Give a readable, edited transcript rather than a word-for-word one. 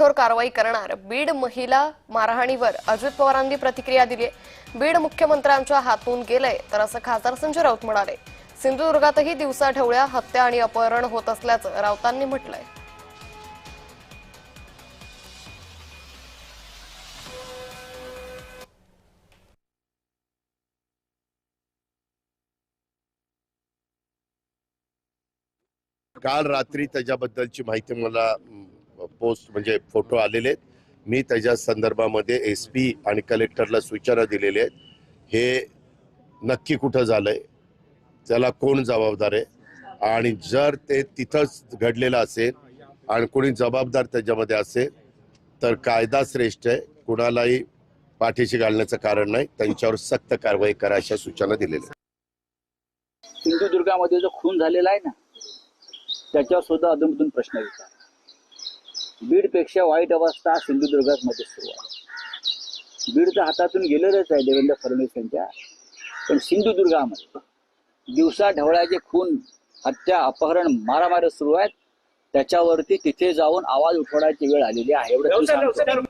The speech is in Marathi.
कठोर कारवाई करणार. बीड महिला मारहाणीवर अजित पवारांनी प्रतिक्रिया दिली. बीड मुख्यमंत्र्यांच्या हातून गेलंय तर असं खासदार संजय राऊत म्हणाले. सिंधुदुर्गातही दिवसाढवळ्या हत्या आणि अपहरण होत असल्याचं राऊतांनी म्हटलंय. काल रात्री त्याच्याबद्दलची माहिती मला पोस्ट म्हणजे फोटो आलेले आहेत. मी त्याच्या संदर्भामध्ये एसपी आणि कलेक्टरला सूचना दिलेल्या आहेत. हे नक्की कुठं झालंय, त्याला कोण जबाबदार आहे आणि जर ते तिथंच घडलेलं असेल आणि कोणी जबाबदार त्याच्यामध्ये असेल तर कायदा श्रेष्ठ आहे, कुणालाही पाठीशी घालण्याचं कारण नाही. त्यांच्यावर सक्त कारवाई करा अशा सूचना दिलेल्या. सिंधुदुर्गामध्ये जो खून झालेला आहे ना, त्याच्यावर सुद्धा अधूनमधून प्रश्न विचार. बीडपेक्षा वाईट अवस्था सिंधुदुर्गामध्ये सुरू आहे. बीड तर हातातून गेलेलंच आहे देवेंद्र फडणवीस यांच्या, पण सिंधुदुर्गामध्ये दिवसा ढवळ्याचे खून, हत्या, अपहरण, मारामारी सुरू आहेत. त्याच्यावरती तिथे जाऊन आवाज उठवण्याची वेळ आलेली आहे. एवढं